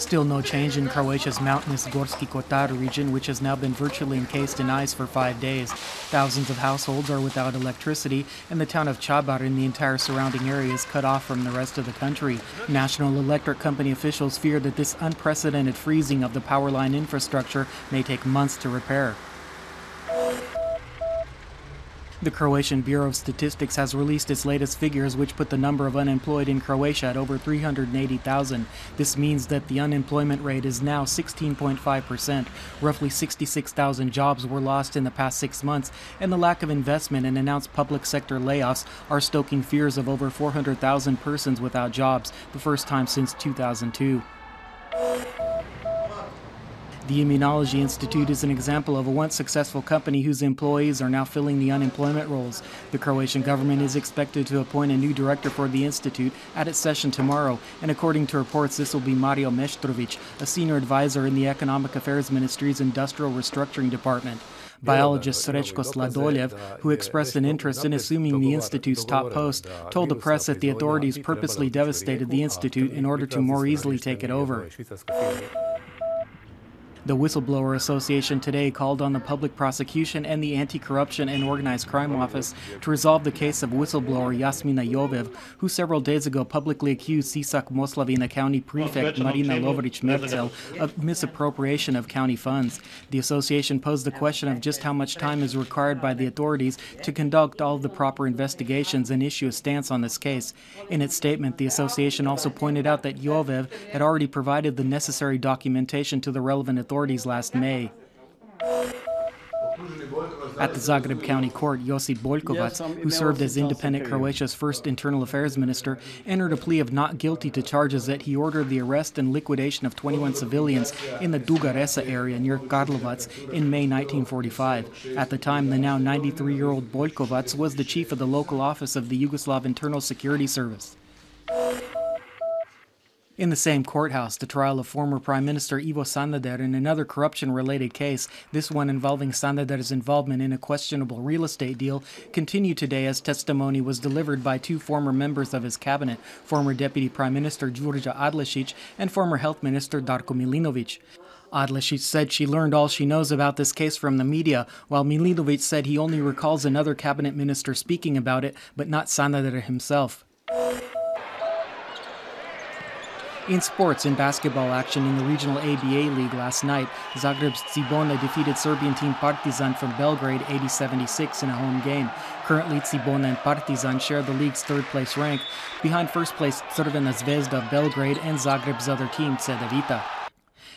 Still no change in Croatia's mountainous Gorski Kotar region, which has now been virtually encased in ice for 5 days. Thousands of households are without electricity, and the town of Chabar and the entire surrounding area is cut off from the rest of the country. National Electric Company officials fear that this unprecedented freezing of the power line infrastructure may take months to repair. The Croatian Bureau of Statistics has released its latest figures, which put the number of unemployed in Croatia at over 380,000. This means that the unemployment rate is now 16.5%. Roughly 66,000 jobs were lost in the past 6 months, and the lack of investment and announced public sector layoffs are stoking fears of over 400,000 persons without jobs, the first time since 2002. The Immunology Institute is an example of a once successful company whose employees are now filling the unemployment roles. The Croatian government is expected to appoint a new director for the institute at its session tomorrow, and according to reports, this will be Mario Meštrović, a senior advisor in the Economic Affairs Ministry's Industrial Restructuring Department. Biologist Srećko Sladoljev, who expressed an interest in assuming the institute's top post, told the press that the authorities purposely devastated the institute in order to more easily take it over. The Whistleblower Association today called on the Public Prosecution and the Anti-Corruption and Organized Crime Office to resolve the case of whistleblower Jasmina Jovev, who several days ago publicly accused Sisak Moslavina County Prefect Marina Lovrić-Merzel of misappropriation of county funds. The association posed the question of just how much time is required by the authorities to conduct all of the proper investigations and issue a stance on this case. In its statement, the association also pointed out that Jovev had already provided the necessary documentation to the relevant authorities last May. At the Zagreb County Court, Josip Boljkovac, who served as independent Croatia's first internal affairs minister, entered a plea of not guilty to charges that he ordered the arrest and liquidation of 21 civilians in the Duga Resa area near Karlovac in May 1945. At the time, the now 93-year-old Boljkovac was the chief of the local office of the Yugoslav Internal Security Service. In the same courthouse, the trial of former Prime Minister Ivo Sanader in another corruption-related case, this one involving Sanader's involvement in a questionable real estate deal, continued today as testimony was delivered by two former members of his cabinet, former Deputy Prime Minister Đurđa Adlešić and former Health Minister Darko Milinović. Adlešić said she learned all she knows about this case from the media, while Milinović said he only recalls another cabinet minister speaking about it, but not Sanader himself. In sports, in basketball action in the regional ABA league last night, Zagreb's Cibona defeated Serbian team Partizan from Belgrade 80-76 in a home game. Currently, Cibona and Partizan share the league's third-place rank, behind first-place Crvena Zvezda of Belgrade and Zagreb's other team, Cedevita.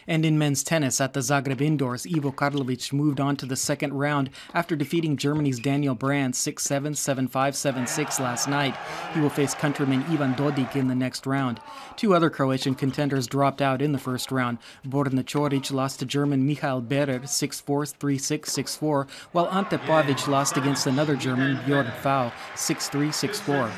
And in men's tennis at the Zagreb Indoors, Ivo Karlović moved on to the second round after defeating Germany's Daniel Brand 6-7, 7-5, 7-6 last night. He will face countryman Ivan Dodig in the next round. Two other Croatian contenders dropped out in the first round. Borna Ćorić lost to German Michael Berer 6-4, 3-6, 6-4, while Ante Pavić lost against another German, Bjorn Fau, 6-3, 6-4.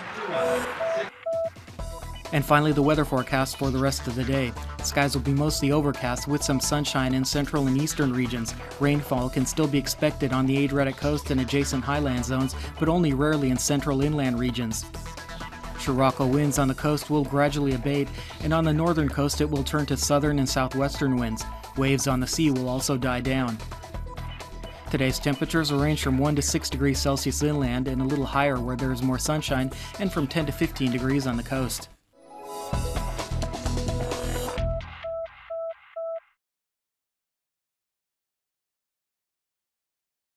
And finally, the weather forecast for the rest of the day. Skies will be mostly overcast with some sunshine in central and eastern regions. Rainfall can still be expected on the Adriatic coast and adjacent highland zones, but only rarely in central inland regions. Sirocco winds on the coast will gradually abate, and on the northern coast it will turn to southern and southwestern winds. Waves on the sea will also die down. Today's temperatures will range from 1 to 6 degrees Celsius inland and a little higher where there is more sunshine, and from 10 to 15 degrees on the coast.